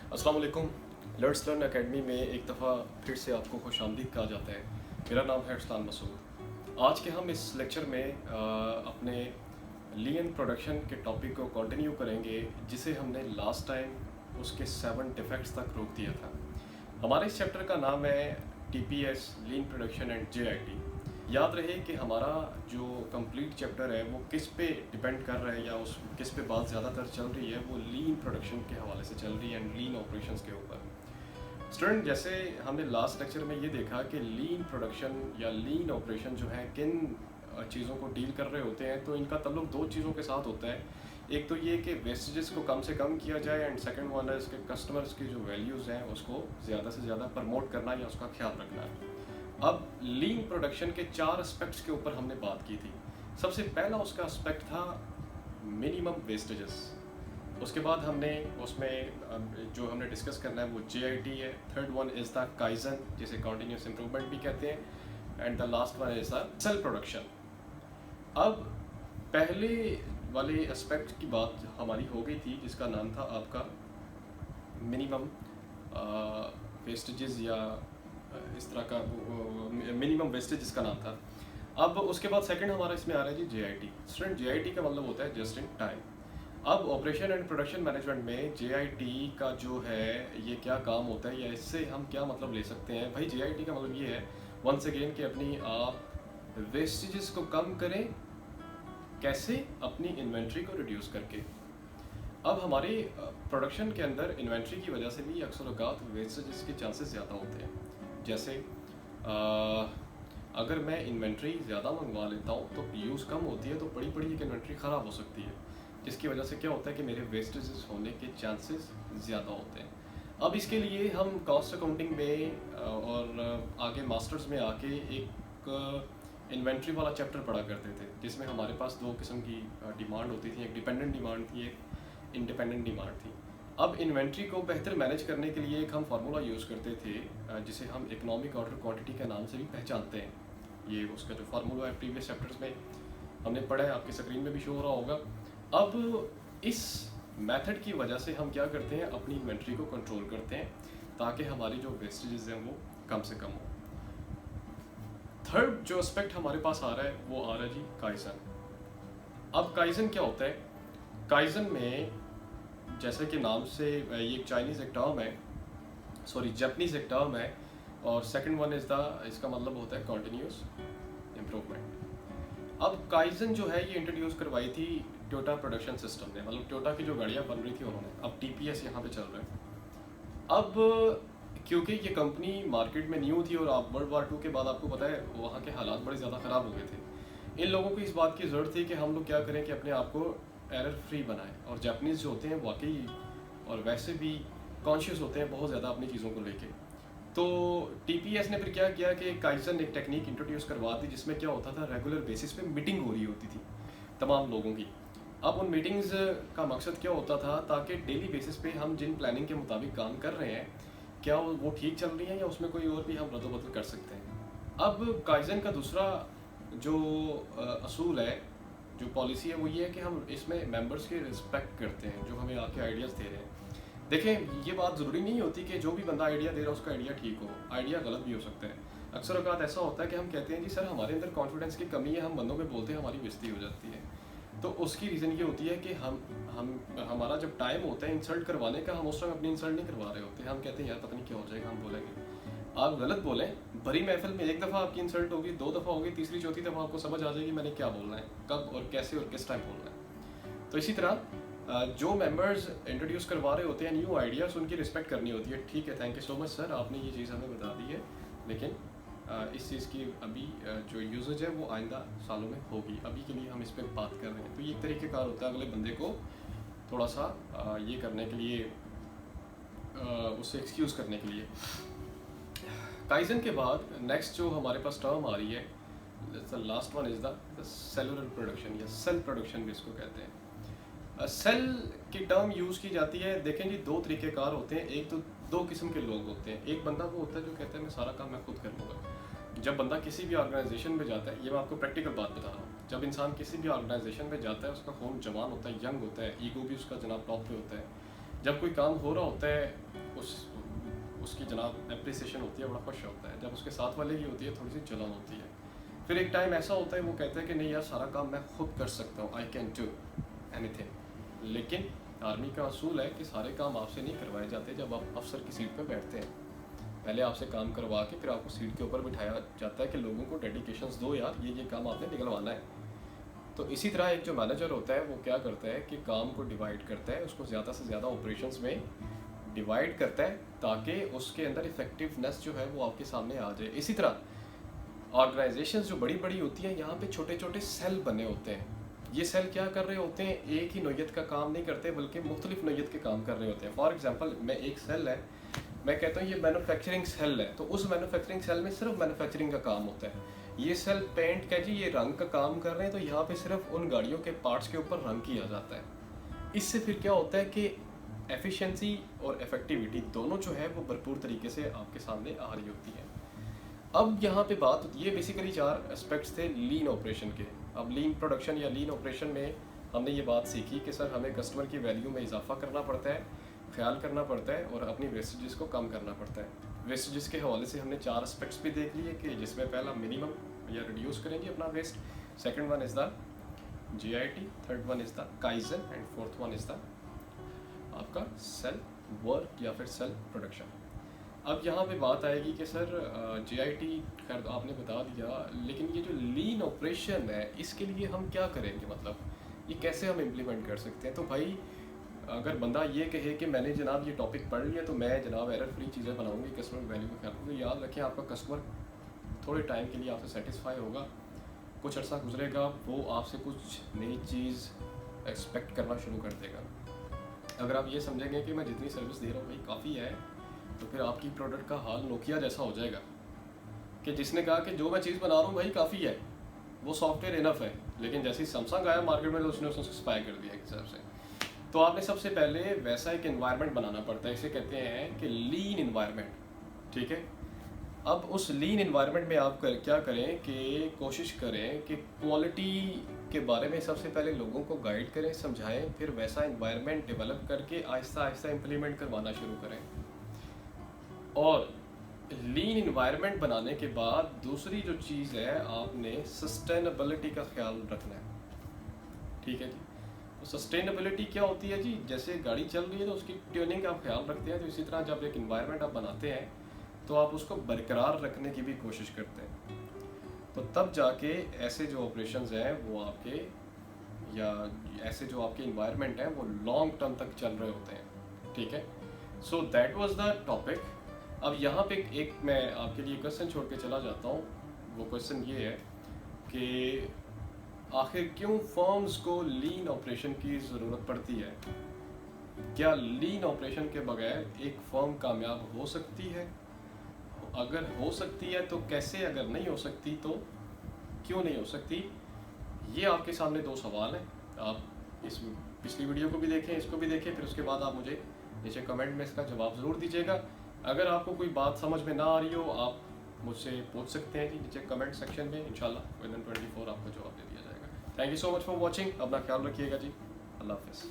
अस्सलाम वालेकुम। लर्ट्स learn academy में एक दफ़ा फिर से आपको खुशामदीद कहा जाता है। मेरा नाम है अरसलान मसूद। आज के हम इस लेक्चर में अपने लीन प्रोडक्शन के टॉपिक को कंटिन्यू करेंगे, जिसे हमने लास्ट टाइम उसके 7 डिफेक्ट्स तक रोक दिया था। हमारे इस चैप्टर का नाम है TPS lean production and JIT। याद रहे कि हमारा जो कंप्लीट चैप्टर है वो किस पे डिपेंड कर रहा है या उस किस पे बात ज़्यादातर चल रही है, वो लीन प्रोडक्शन के हवाले से चल रही है एंड लीन ऑपरेशंस के ऊपर। स्टूडेंट, जैसे हमने लास्ट लेक्चर में ये देखा कि लीन प्रोडक्शन या लीन ऑपरेशन जो है किन चीज़ों को डील कर रहे होते हैं, तो इनका ताल्लुक 2 चीज़ों के साथ होता है। एक तो ये कि वेस्टेजेस को कम से कम किया जाए एंड सेकंड वन है इसके कस्टमर्स की जो वैल्यूज़ हैं उसको ज़्यादा से ज़्यादा प्रमोट करना या उसका ख्याल रखना है। अब लीन प्रोडक्शन के 4 एस्पेक्ट्स के ऊपर हमने बात की थी। सबसे पहला उसका एस्पेक्ट था मिनिमम वेस्टेजेस। उसके बाद हमने उसमें जो हमने डिस्कस करना है वो JIT है। Third one is the kaizen, जिसे कंटिन्यूस इम्प्रूवमेंट भी कहते हैं, and the last one is the cell production. अब पहले वाले एस्पेक्ट की बात हमारी हो गई थी, जिसका नाम था आपका मिनिमम वेस्टेजेस या इस तरह का मिनिमम वेस्टेज जिसका नाम था। अब उसके बाद सेकंड हमारा इसमें आ रहा है जी JIT। स्टूडेंट, JIT का मतलब होता है जस्ट इन टाइम। अब ऑपरेशन एंड प्रोडक्शन मैनेजमेंट में JIT का जो है ये क्या काम होता है या इससे हम क्या मतलब ले सकते हैं। भाई JIT का मतलब ये है वंस अगेन कि अपनी आप वेस्टेजेस को कम करें। कैसे? अपनी इन्वेंट्री को रिड्यूस करके। अब हमारी प्रोडक्शन के अंदर इन्वेंट्री की वजह से भी अक्सर औक़ात वेस्टेजेस के चांसेस ज़्यादा होते हैं। जैसे अगर मैं इन्वेंट्री ज़्यादा मंगवा लेता हूँ तो यूज़ कम होती है, तो बड़ी बड़ी एक इन्वेंट्री ख़राब हो सकती है, जिसकी वजह से क्या होता है कि मेरे वेस्टेजेस होने के चांसेस ज़्यादा होते हैं। अब इसके लिए हम कॉस्ट अकाउंटिंग में और आगे मास्टर्स में आके एक इन्वेंट्री वाला चैप्टर पढ़ा करते थे, जिसमें हमारे पास 2 किस्म की डिमांड होती थी। एक डिपेंडेंट डिमांड थी, एक इंडिपेंडेंट डिमांड थी। अब इन्वेंट्री को बेहतर मैनेज करने के लिए एक हम फार्मूला यूज़ करते थे, जिसे हम इकोनॉमिक ऑर्डर क्वांटिटी के नाम से भी पहचानते हैं। ये उसका जो फार्मूला है प्रीवियस चैप्टर्स में हमने पढ़ा है, आपकी स्क्रीन में भी शो हो रहा होगा। अब इस मेथड की वजह से हम क्या करते हैं, अपनी इन्वेंट्री को कंट्रोल करते हैं ताकि हमारी जो वेस्टेजेस हैं वो कम से कम हो। थर्ड जो एस्पेक्ट हमारे पास आ रहा है वो आ रहा है जी काइजन। अब काइजन क्या होता है? काइजन में जैसे कि नाम से ये एक चाइनीज़ एक टर्म है, सॉरी जापानीज़ एक टर्म है, और सेकंड वन इज़ द इसका मतलब होता है कंटिन्यूस इम्प्रूवमेंट। अब काइजन जो है ये इंट्रोड्यूस करवाई थी टोयोटा प्रोडक्शन सिस्टम ने, मतलब टोयोटा की जो गाड़ियाँ बन रही थी उन्होंने। अब TPS यहाँ पे चल रहा है। अब क्योंकि ये कंपनी मार्केट में न्यू थी और आप वर्ल्ड वार 2 के बाद आपको पता है वहाँ के हालात बड़े ज़्यादा ख़राब हो गए थे। इन लोगों को इस बात की ज़रूरत थी कि हम लोग क्या करें कि अपने आप को एरर फ्री बनाएं, और जापानीज़ जो होते हैं वाकई और वैसे भी कॉन्शियस होते हैं बहुत ज़्यादा अपनी चीज़ों को लेके। तो TPS ने फिर क्या किया कि काइजन एक टेक्निक इंट्रोड्यूस करवा दी, जिसमें क्या होता था रेगुलर बेसिस पे मीटिंग हो रही होती थी तमाम लोगों की। अब उन मीटिंग्स का मकसद क्या होता था, ताकि डेली बेसिस पे हम जिन प्लानिंग के मुताबिक काम कर रहे हैं क्या वो ठीक चल रही है या उसमें कोई और भी हम रद्द-बदल कर सकते हैं। अब काइजन का दूसरा जो असूल है, जो पॉलिसी है, वो ये है कि हम इसमें मेंबर्स के रिस्पेक्ट करते हैं जो हमें आके आइडियाज़ दे रहे हैं। देखें, ये बात ज़रूरी नहीं होती कि जो भी बंदा आइडिया दे रहा है उसका आइडिया ठीक हो, आइडिया गलत भी हो सकता है। अक्सर औक़ात ऐसा होता है कि हम कहते हैं जी सर हमारे अंदर कॉन्फिडेंस की कमी है, हम बंदों में बोलते हैं हमारी बेइज्जती हो जाती है। तो उसकी रीज़न ये होती है कि हमारा जब टाइम होता है इंसल्ट करवाने का, हम उस टाइम अपनी इंसल्ट नहीं करवा रहे होते। हम कहते हैं यार पता नहीं क्या हो जाएगा, हम बोलेंगे। आप गलत बोलें, भरी महफिल में एक दफ़ा आपकी इंसल्ट होगी, 2 दफ़ा होगी, तीसरी चौथी दफ़ा आपको समझ आ जाएगी मैंने क्या बोलना है, कब और कैसे और किस टाइम बोलना है। तो इसी तरह जो मेंबर्स इंट्रोड्यूस करवा रहे होते हैं न्यू आइडियाज़, उनकी रिस्पेक्ट करनी होती है। ठीक है, thank you so much sir, आपने ये चीज़ हमें बता दी है, लेकिन इस चीज़ की अभी जो यूजेज है वो आइंदा सालों में होगी, अभी के लिए हम इस पर बात कर रहे हैं। तो ये एक तरीक़ेकार होता है अगले बंदे को थोड़ा सा ये करने के लिए, उससे एक्सक्यूज़ करने के लिए। काइजन के बाद नेक्स्ट जो हमारे पास टर्म आ रही है, last one is the cellular production या सेल प्रोडक्शन भी इसको कहते हैं। सेल की टर्म यूज़ की जाती है। देखें जी, 2 तरीक़ेकार होते हैं। एक तो 2 किस्म के लोग होते हैं। एक बंदा वो होता है जो कहता है मैं सारा काम मैं खुद कर लूँगा। जब बंदा किसी भी ऑर्गेनाइजेशन में जाता है, ये मैं आपको प्रैक्टिकल बात बता रहा हूँ, जब इंसान किसी भी ऑर्गेनाइजेशन में जाता है उसका खून जवान होता है, यंग होता है, ईगो भी उसका जनाब टॉप पे होता है। जब कोई काम हो रहा होता है उसकी जनाब एप्रिसिएशन होती है, बड़ा खुश होता है। जब उसके साथ वाले की होती है थोड़ी सी जलन होती है। फिर एक टाइम ऐसा होता है वो कहता है कि नहीं यार सारा काम मैं खुद कर सकता हूँ, आई कैन डू एनीथिंग। लेकिन आर्मी का असूल है कि सारे काम आपसे नहीं करवाए जाते। जब आप अफसर की सीट पर बैठते हैं पहले आपसे काम करवा के फिर आपको सीट के ऊपर बिठाया जाता है कि लोगों को डेडिकेशंस दो यार, ये काम आपने निकलवाना है। तो इसी तरह एक जो मैनेजर होता है वो क्या करता है कि काम को डिवाइड करता है, उसको ज़्यादा से ज़्यादा ऑपरेशंस में डिवाइड करता है ताकि उसके अंदर इफेक्टिवनेस जो है वो आपके सामने आ जाए। इसी तरह ऑर्गेनाइजेशंस जो बड़ी बड़ी होती हैं यहाँ पे छोटे छोटे सेल बने होते हैं। ये सेल क्या कर रहे होते हैं, एक ही नोयत का काम नहीं करते बल्कि मुख्तलिफ नोयत के काम कर रहे होते हैं। फॉर एग्जांपल मैं एक सेल है, मैं कहता हूँ ये मैन्युफैक्चरिंग सेल है, तो उस मैन्युफैक्चरिंग सेल में सिर्फ मैन्युफैक्चरिंग का काम होता है। ये सेल पेंट का जी ये रंग का काम कर रहे हैं, तो यहाँ पे सिर्फ उन गाड़ियों के पार्ट्स के ऊपर रंग किया जाता है। इससे फिर क्या होता है कि एफिशिएंसी और इफेक्टिविटी दोनों जो है वो भरपूर तरीके से आपके सामने आ रही होती है। अब यहाँ पे बात होती है, बेसिकली 4 एस्पेक्ट्स थे लीन ऑपरेशन के। अब लीन प्रोडक्शन या लीन ऑपरेशन में हमने ये बात सीखी कि सर हमें कस्टमर की वैल्यू में इजाफा करना पड़ता है, ख्याल करना पड़ता है और अपनी वेस्टेजेस को कम करना पड़ता है। वेस्टेजेस के हवाले से हमने 4 एस्पेक्ट्स भी देख लिए कि जिसमें पहला मिनिमम या रिड्यूस करेंगे अपना waste, second one is the GIT, third one is the kaizen and fourth one is the आपका सेल वर्क या फिर सेल प्रोडक्शन। अब यहाँ पे बात आएगी कि सर GIT खैर तो आपने बता दिया, लेकिन ये जो लीन ऑपरेशन है इसके लिए हम क्या करेंगे, मतलब ये कैसे हम इम्प्लीमेंट कर सकते हैं। तो भाई अगर बंदा ये कहे कि मैंने जनाब ये टॉपिक पढ़ लिया तो मैं जनाब एरर फ्री चीज़ें बनाऊंगी, कस्टमर वैल्यू को ख्याल, तो याद रखें आपका कस्टमर थोड़े टाइम के लिए आपसे सेटिस्फाई होगा, कुछ अर्सा गुजरेगा वो आपसे कुछ नई चीज़ एक्सपेक्ट करना शुरू कर देगा। अगर आप ये समझेंगे कि मैं जितनी सर्विस दे रहा हूँ भाई काफ़ी है, तो फिर आपकी प्रोडक्ट का हाल नोकिया जैसा हो जाएगा कि जिसने कहा कि जो मैं चीज़ बना रहा हूँ भाई काफ़ी है, वो सॉफ्टवेयर इनफ है, लेकिन जैसे ही सैमसंग आया मार्केट में तो उसने एक्सपायर कर दिया एक हिसाब से। तो आपने सबसे पहले वैसा एक एनवायरनमेंट बनाना पड़ता है, इसे कहते हैं कि लीन एनवायरनमेंट, ठीक है। अब उस लीन एनवायरनमेंट में आप क्या करें कि कोशिश करें कि क्वालिटी के बारे में सबसे पहले लोगों को गाइड करें, समझाएं, फिर वैसा एनवायरनमेंट डेवलप करके आहिस्ता आहिस्ता इम्प्लीमेंट करवाना शुरू करें। और लीन एनवायरनमेंट बनाने के बाद दूसरी जो चीज़ है आपने सस्टेनेबिलिटी का ख्याल रखना है, ठीक है जी। तो सस्टेनेबिलिटी क्या होती है जी, जैसे गाड़ी चल रही है तो उसकी ट्यूनिंग का आप ख्याल रखते हैं, तो इसी तरह जब एक एनवायरनमेंट आप बनाते हैं तो आप उसको बरकरार रखने की भी कोशिश करते हैं। तो तब जाके ऐसे जो ऑपरेशंस हैं वो आपके या ऐसे जो आपके एनवायरनमेंट हैं वो लॉन्ग टर्म तक चल रहे होते हैं, ठीक है। So that was the topic. अब यहाँ पे एक मैं आपके लिए क्वेश्चन छोड़ के चला जाता हूँ। वो क्वेश्चन ये है कि आखिर क्यों फर्म्स को लीन ऑपरेशन की ज़रूरत पड़ती है? क्या लीन ऑपरेशन के बगैर एक फर्म कामयाब हो सकती है? अगर हो सकती है तो कैसे, अगर नहीं हो सकती तो क्यों नहीं हो सकती? ये आपके सामने 2 सवाल हैं। आप इस पिछली वीडियो को भी देखें, इसको भी देखें, फिर उसके बाद आप मुझे नीचे कमेंट में इसका जवाब ज़रूर दीजिएगा। अगर आपको कोई बात समझ में ना आ रही हो आप मुझसे पूछ सकते हैं जी नीचे कमेंट सेक्शन में, इंशाल्लाह विदिन 24 आपको जवाब दे दिया जाएगा। Thank you so much for watching. अपना ख्याल रखिएगा जी, अल्लाह हाफिज़।